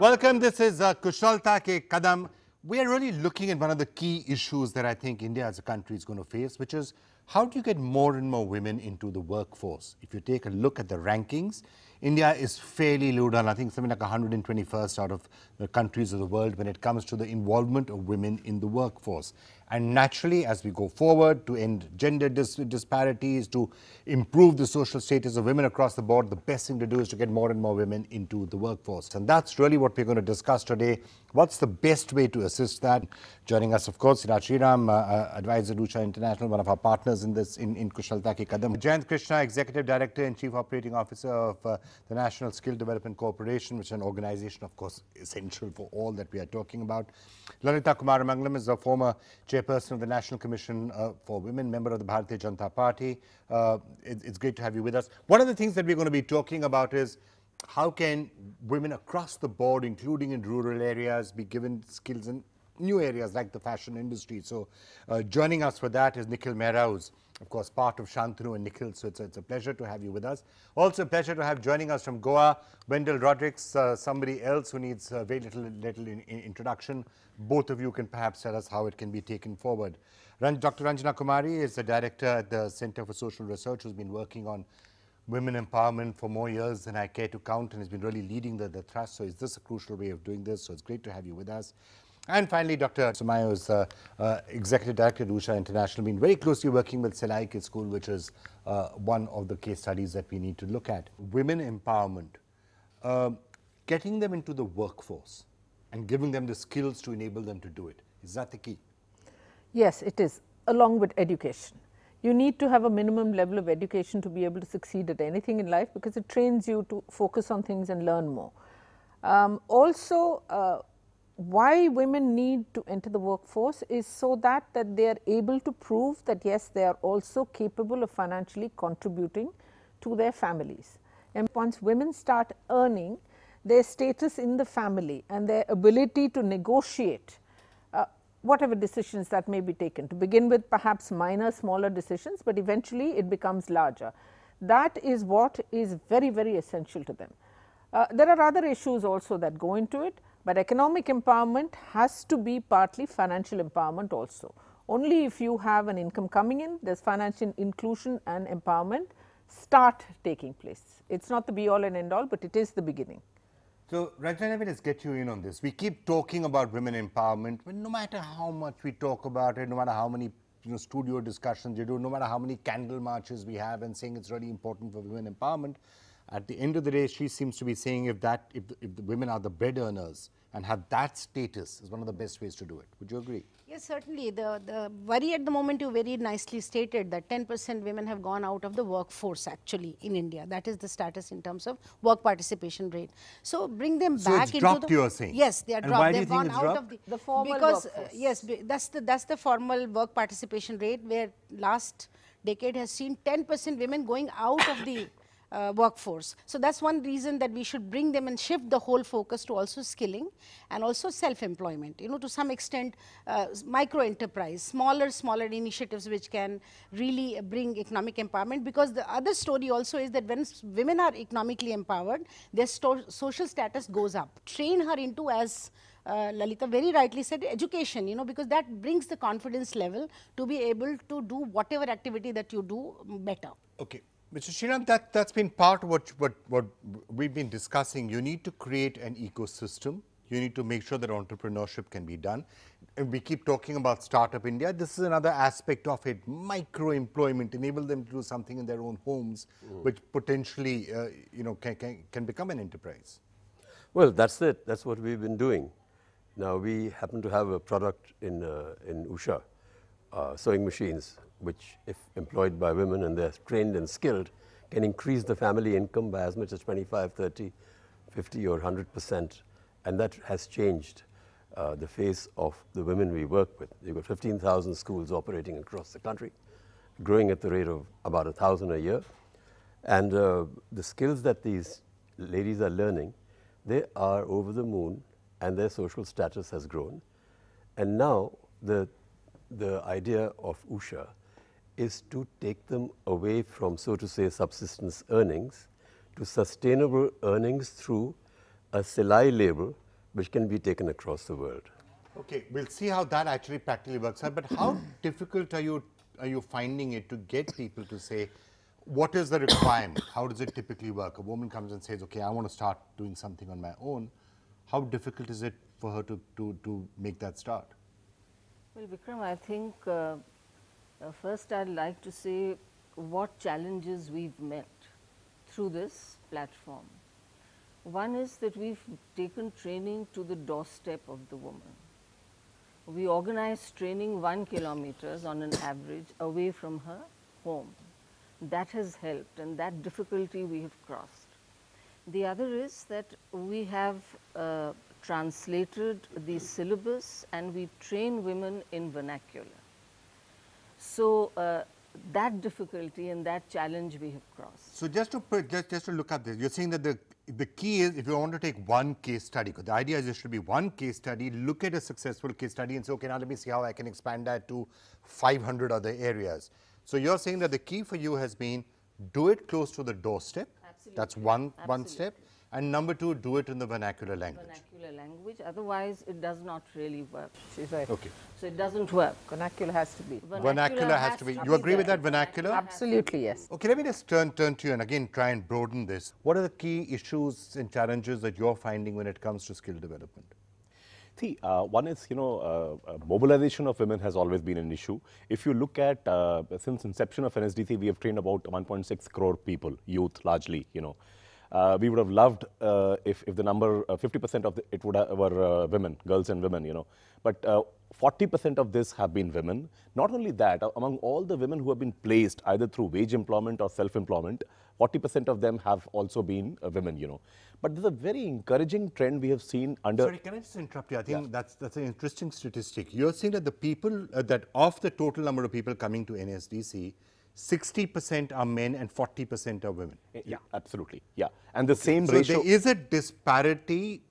Welcome, this is Kushalta Ke, Kadam. We are really looking at one of the key issues that I think India as a country is going to face, which is how do you get more and more women into the workforce? If you take a look at the rankings, India is fairly low down. I think something like 121st out of the countries of the world when it comes to the involvement of women in the workforce. And naturally, as we go forward to end gender disparities, to improve the social status of women across the board, the best thing to do is to get more and more women into the workforce. And that's really what we're going to discuss today. What's the best way to assist that? Joining us, of course, Sriram, advisor USHA International, one of our partners in this in Kushalta Ke Kadam. Jayant Krishna, Executive Director and Chief Operating Officer of the National Skill Development Corporation, which is an organization, of course, essential for all that we are talking about. Lalita Kumaramangalam is a former chairperson of the National Commission for Women, member of the Bharatiya Janata Party. It's great to have you with us. One of the things that we're going to be talking about is how can women across the board, including in rural areas, be given skills in new areas like the fashion industry. So joining us for that is Nikhil Mehra, who's of course part of Shantanu and Nikhil. So it's a pleasure to have you with us. Also a pleasure to have joining us from Goa, Wendell Rodrigues, somebody else who needs very little introduction. Both of you can perhaps tell us how it can be taken forward. Dr. Ranjana Kumari is the director at the Center for Social Research, who's been working on women empowerment for more years than I care to count and has been really leading the thrust. So is this a crucial way of doing this? So it's great to have you with us. And finally, Dr. Sumayo is Executive Director at USHA International, been very closely working with Silai School, which is one of the case studies that we need to look at. Women empowerment, getting them into the workforce and giving them the skills to enable them to do it. Is that the key? Yes, it is, along with education. You need to have a minimum level of education to be able to succeed at anything in life, because it trains you to focus on things and learn more. Why women need to enter the workforce is so that they are able to prove that yes, they are also capable of financially contributing to their families. And once women start earning, their status in the family and their ability to negotiate whatever decisions that may be taken, to begin with perhaps minor, smaller decisions, but eventually it becomes larger. That is what is very, very essential to them. There are other issues also that go into it, but economic empowerment has to be partly financial empowerment also. Only if you have an income coming in, there is financial inclusion and empowerment start taking place. It is not the be all and end all, but it is the beginning. So, Ranjana, let's get you in on this. We keep talking about women empowerment, but no matter how much we talk about it, no matter how many studio discussions you do, no matter how many candle marches we have and saying it's really important for women empowerment, at the end of the day, she seems to be saying if the women are the bread earners and have that status is one of the best ways to do it. Would you agree? Yes, certainly. The worry at the moment, you very nicely stated that 10% women have gone out of the workforce actually in India. That is the status in terms of work participation rate. So bring them back into the... So it's dropped, you are saying? Yes, they are dropped. Why do you think it's dropped? Of the formal because, workforce. yes, that's the formal work participation rate, where last decade has seen 10% women going out of the workforce. So that's one reason that we should bring them and shift the whole focus to also skilling and also self-employment. To some extent, micro enterprise, smaller initiatives which can really bring economic empowerment. Because the other story also is that when women are economically empowered, their social status goes up. Train her into, as Lalita very rightly said, education, because that brings the confidence level to be able to do whatever activity that you do better. Okay. Mr. Sriram, that's been part of what we've been discussing. You need to create an ecosystem. You need to make sure that entrepreneurship can be done. And we keep talking about Startup India. This is another aspect of it, micro-employment, enable them to do something in their own homes, which potentially, can become an enterprise. Well, that's it. That's what we've been doing. Now, we happen to have a product in USHA, sewing machines, which if employed by women and they're trained and skilled, can increase the family income by as much as 25, 30, 50 or 100%. And that has changed the face of the women we work with. We've got 15,000 schools operating across the country, growing at the rate of about 1,000 a year. And the skills that these ladies are learning, they are over the moon, and their social status has grown. And now the idea of USHA is to take them away from, so to say, subsistence earnings to sustainable earnings through a Silai label, which can be taken across the world. Okay, we'll see how that actually practically works out. But how difficult are you finding it to get people to say, what is the requirement? How does it typically work? A woman comes and says, okay, I want to start doing something on my own. How difficult is it for her to make that start? Well, Vikram, I think first I'd like to say what challenges we've met through this platform. One is that we've taken training to the doorstep of the woman. We organize training 1 kilometer on an average away from her home. That has helped, and that difficulty we have crossed. The other is that we have translated the syllabus and we train women in vernacular. So that difficulty and that challenge we have crossed. So just to look at this, you're saying that the key is, if you want to take one case study, because the idea is there should be one case study, look at a successful case study and say, okay, now let me see how I can expand that to 500 other areas. So you're saying that the key for you has been do it close to the doorstep. Absolutely. That's one step. And number two, do it in the vernacular language. Vernacular language, otherwise it does not really work. She's right. Okay. So it doesn't work. Vernacular has to be. Vernacular has to be. You agree with that, vernacular? Absolutely, yes. Okay, let me just turn to you and again try and broaden this. What are the key issues and challenges that you're finding when it comes to skill development? See, one is, mobilization of women has always been an issue. If you look at, since inception of NSDC, we have trained about 1.6 crore people, youth largely, we would have loved if the number, 50% of it were women, girls and women, But 40% of this have been women. Not only that, among all the women who have been placed either through wage employment or self-employment, 40% of them have also been women, But there's a very encouraging trend we have seen under... Sorry, can I just interrupt you? I think that's an interesting statistic. You're saying that the people, that of the total number of people coming to NSDC, 60% are men and 40% are women. Yeah, absolutely. Yeah. And the same ratio... So there is a disparity,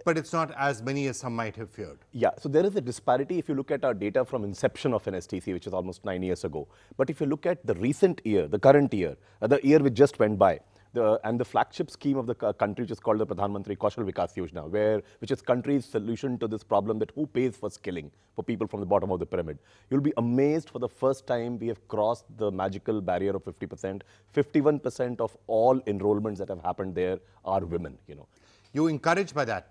but it's not as many as some might have feared. Yeah, so there is a disparity if you look at our data from inception of NSTC, which is almost 9 years ago. But if you look at the recent year, the current year, the year which just went by, and the flagship scheme of the country, which is called the Pradhan Mantri Kaushal Vikas Yojana, which is country's solution to this problem that who pays for skilling for people from the bottom of the pyramid. You'll be amazed, for the first time we have crossed the magical barrier of 50%. 51% of all enrollments that have happened there are women, You're encouraged by that?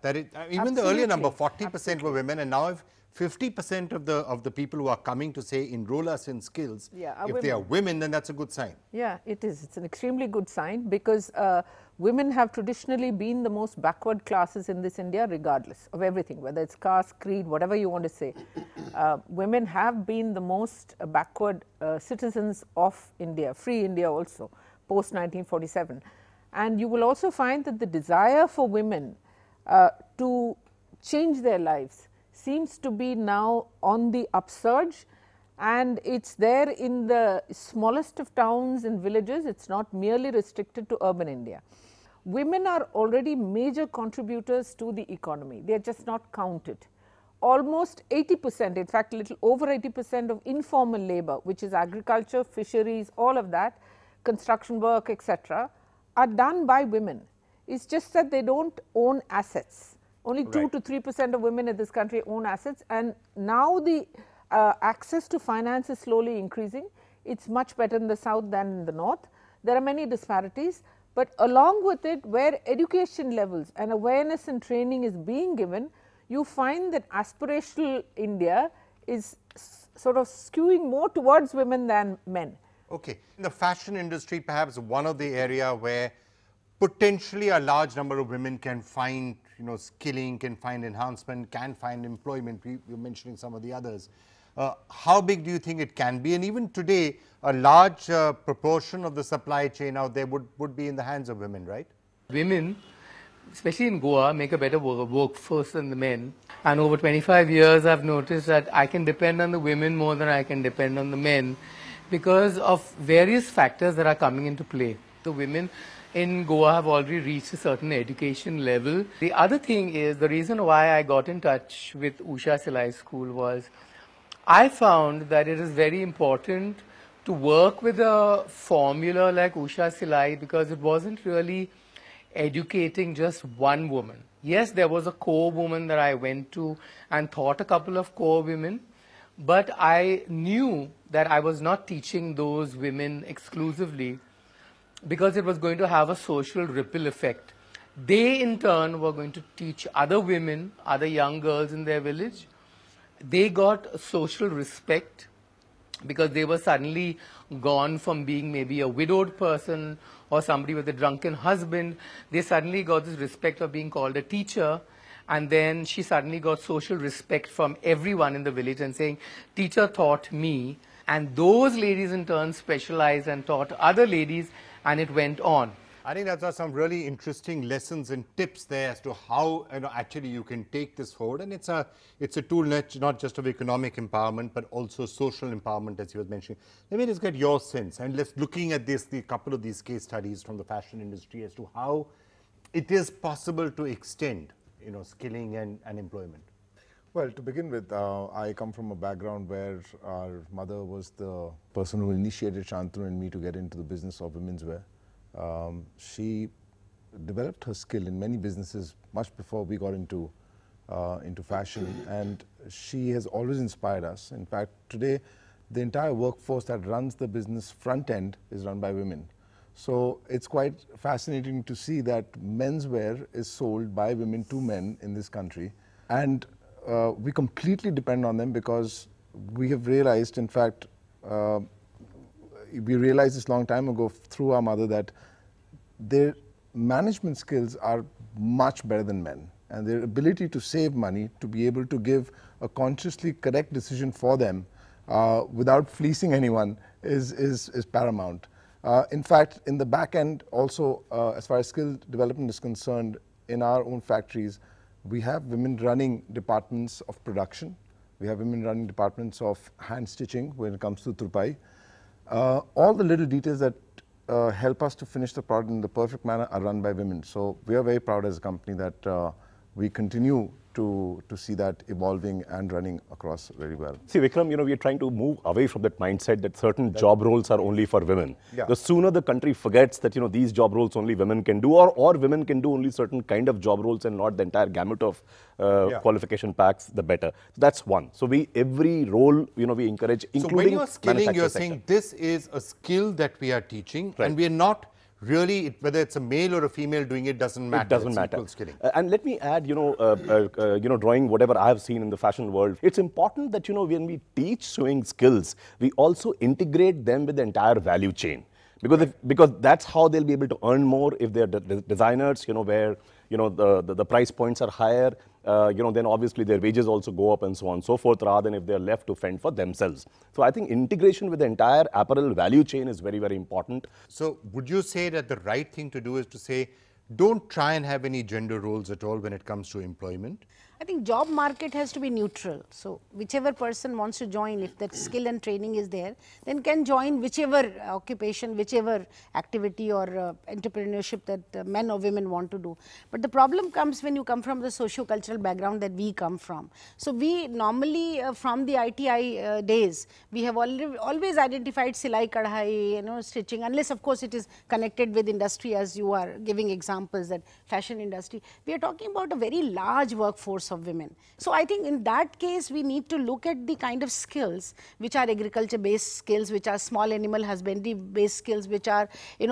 Even the earlier number, 40% were women, and now if 50% of the people who are coming to say enroll us in skills, if they are women, then that's a good sign. Yeah, it is. It's an extremely good sign, because women have traditionally been the most backward classes in this India, regardless of everything, whether it's caste, creed, whatever you want to say. Women have been the most backward citizens of India, free India also, post 1947. And you will also find that the desire for women to change their lives seems to be now on the upsurge, and it's there in the smallest of towns and villages. It's not merely restricted to urban India. Women are already major contributors to the economy. They are just not counted. Almost 80%, in fact, a little over 80% of informal labor, which is agriculture, fisheries, all of that, construction work, etc., are done by women. It's just that they don't own assets. Only 2 to 3% of women in this country own assets, and now the access to finance is slowly increasing. It's much better in the south than in the north. There are many disparities, but along with it, where education levels and awareness and training is being given, you find that aspirational India is sort of skewing more towards women than men. Okay. In the fashion industry, perhaps one of the area where potentially a large number of women can find skilling, can find enhancement, can find employment. You're mentioning some of the others. How big do you think it can be? And even today, a large proportion of the supply chain out there would be in the hands of women, right? Women, especially in Goa, make a better workforce than the men. And over 25 years, I've noticed that I can depend on the women more than I can depend on the men, because of various factors that are coming into play. The women in Goa have already reached a certain education level. The other thing is, the reason why I got in touch with USHA Silai School was, I found that it is very important to work with a formula like USHA Silai, because it wasn't really educating just one woman. Yes, there was a core woman that I went to and taught a couple of core women, but I knew that I was not teaching those women exclusively because it was going to have a social ripple effect. They in turn were going to teach other women, other young girls in their village. They got social respect because they were suddenly gone from being maybe a widowed person or somebody with a drunken husband. They suddenly got this respect of being called a teacher, and then she suddenly got social respect from everyone in the village and saying, teacher taught me, and those ladies in turn specialized and taught other ladies, and it went on. I think that's some really interesting lessons and tips there as to how actually you can take this forward, and it's a tool not just of economic empowerment but also social empowerment, as you were mentioning. Let me just get your sense, and let's looking at the couple of these case studies from the fashion industry as to how it is possible to extend skilling and employment. Well, to begin with, I come from a background where our mother was the person who initiated Shantanu and me to get into the business of women's wear. She developed her skill in many businesses much before we got into fashion, and she has always inspired us. In fact, today the entire workforce that runs the business front end is run by women. So it's quite fascinating to see that menswear is sold by women to men in this country, and we completely depend on them because we have realized, in fact, we realized this long time ago through our mother that their management skills are much better than men, and their ability to save money, to be able to give a consciously correct decision for them without fleecing anyone is paramount. In fact, in the back end also, as far as skill development is concerned, in our own factories, we have women running departments of production. We have women running departments of hand stitching when it comes to turpai. All the little details that help us to finish the product in the perfect manner are run by women. So we are very proud as a company that we continue to see that evolving and running across very well. See, Vikram, we are trying to move away from that mindset that certain job roles are only for women. Yeah. The sooner the country forgets that, these job roles only women can do, or women can do only certain kind of job roles and not the entire gamut of qualification packs, the better. So that's one. So every role, we encourage, including So when you're skilling, you're sector. saying this is a skill that we are teaching, Right. and we are not really, whether it's a male or a female doing it doesn't matter. It doesn't It's matter. equal skilling. And let me add, drawing whatever I have seen in the fashion world, it's important that, when we teach sewing skills, we also integrate them with the entire value chain. Because that's how they'll be able to earn more if they're designers, where, the price points are higher, then obviously their wages also go up and so on and so forth, rather than if they're left to fend for themselves. So I think integration with the entire apparel value chain is very, very important. So would you say that the right thing to do is to say, don't try and have any gender roles at all when it comes to employment? I think job market has to be neutral. So whichever person wants to join, if that skill and training is there, then can join whichever occupation, whichever activity or entrepreneurship that men or women want to do. But the problem comes when you come from the socio-cultural background that we come from. So we normally from the ITI days, we have always identified Silai Kadhai, stitching, unless of course it is connected with industry, as you are giving examples, that fashion industry. We are talking about a very large workforce of women. So I think in that case we need to look at the kind of skills which are agriculture based skills, which are small animal husbandry based skills, which are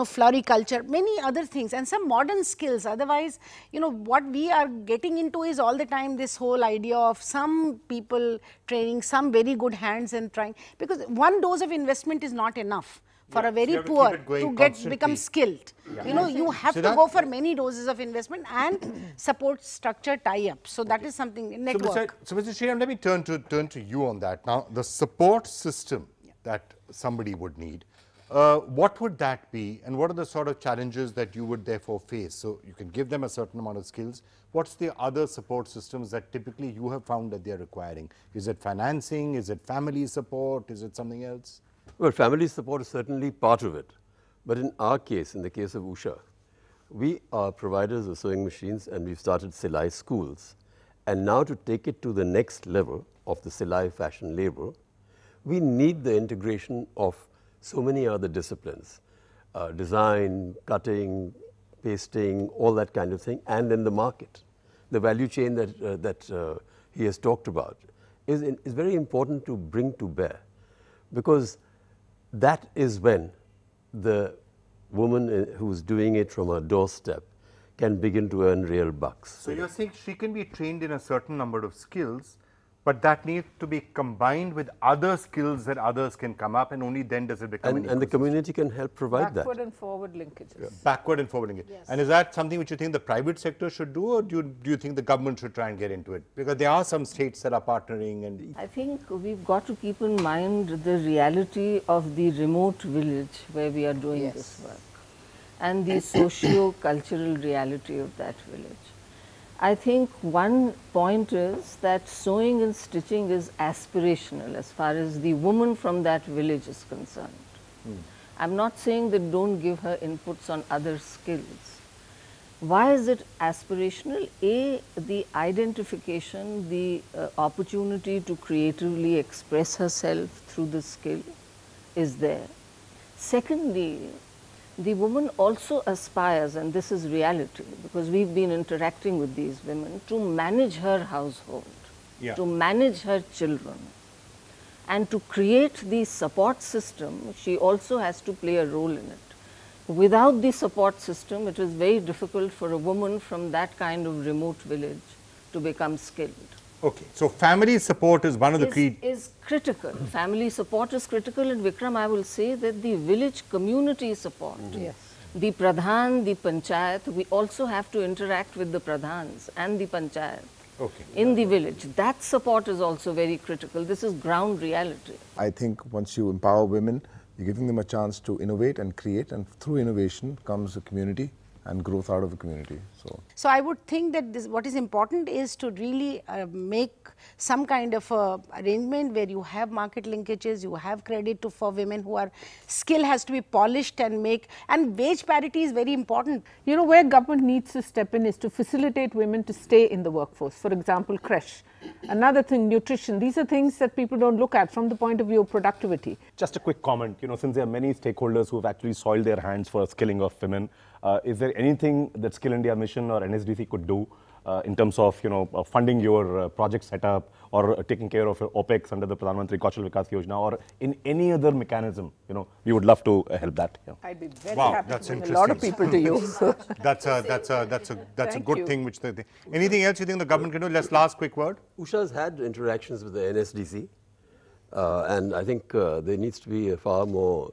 floriculture, many other things, and some modern skills. Otherwise, what we are getting into is all the time this whole idea of some people training some very good hands and trying, because one dose of investment is not enough for a very poor to become skilled. You have to go for many doses of investment and support structure tie-up. So that is something, network. So Mr. Sriram, let me turn to you on that. Now, the support system that somebody would need, what would that be, and what are the sort of challenges that you would therefore face? So you can give them a certain amount of skills. What's the other support systems that typically you have found that they're requiring? Is it financing? Is it family support? Is it something else? Well, family support is certainly part of it. But in our case, in the case of USHA, we are providers of sewing machines, and we've started Silai schools. And now to take it to the next level of the Silai fashion label, we need the integration of so many other disciplines, design, cutting, pasting, all that kind of thing, and in the market. The value chain that he has talked about is very important to bring to bear, because that is when the woman who's doing it from her doorstep can begin to earn real bucks. So you're saying she can be trained in a certain number of skills, but that needs to be combined with other skills that others can come up, and only then does it become an and the community can help provide Backward that. and forward linkages. Yeah. Backward and forward linkage. Yes. And is that something which you think the private sector should do, or do you think the government should try and get into it? Because there are some states that are partnering. And I think we've got to keep in mind the reality of the remote village where we are doing this work, and the socio-cultural reality of that village. I think one point is that sewing and stitching is aspirational as far as the woman from that village is concerned. I'm not saying that don't give her inputs on other skills. Why is it aspirational? A, the identification, the opportunity to creatively express herself through the skill is there. Secondly, the woman also aspires, and this is reality, because we've been interacting with these women, to manage her household, to manage her children, and to create the support system. She also has to play a role in it. Without the support system, it is very difficult for a woman from that kind of remote village to become skilled. Okay, so family support is one of the key. Is critical. Family support is critical, and Vikram, I will say that the village community support, the pradhan, the panchayat, we also have to interact with the pradhans and the panchayat in the village. That support is also very critical. This is ground reality. I think once you empower women, you're giving them a chance to innovate and create, and through innovation comes a community and growth out of a community. So I would think that what is important is to really make some kind of arrangement where you have market linkages, you have credit for women who are skill has to be polished and wage parity is very important. You know, where government needs to step in is to facilitate women to stay in the workforce. For example, creche. Another thing, nutrition. These are things that people don't look at from the point of view of productivity. Just a quick comment, since there are many stakeholders who have actually soiled their hands for skilling of women, is there anything that Skill India Mission or NSDC could do in terms of, funding your project setup or taking care of your OPEX under the Pradhan Mantri Kaushal Vikas Yojana, or in any other mechanism, we would love to help that. I'd be very Wow, happy that's to bring interesting. a lot of people to you. That's a good thing. Which anything else you think the government can do? Last quick word. USHA has had interactions with the NSDC, and I think there needs to be a far more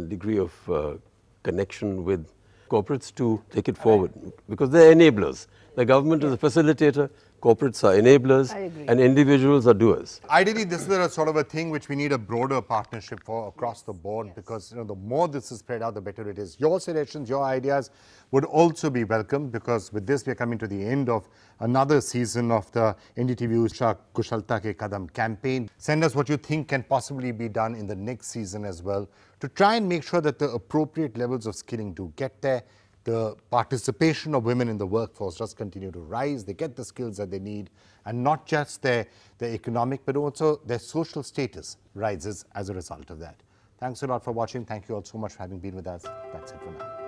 degree of connection with corporates to take it forward, because they're enablers. The government is a facilitator, corporates are enablers, and individuals are doers. Ideally, this is a sort of a thing which we need a broader partnership for across the board, because the more this is spread out, the better it is. Your suggestions, your ideas would also be welcome, because with this we are coming to the end of another season of the NDTV USHA Kushalta Ke Kadam campaign. Send us what you think can possibly be done in the next season as well, to try and make sure that the appropriate levels of skilling do get there. The participation of women in the workforce does continue to rise. They get the skills that they need, and not just their economic, but also their social status rises as a result of that. Thanks a lot for watching. Thank you all so much for having been with us. That's it for now.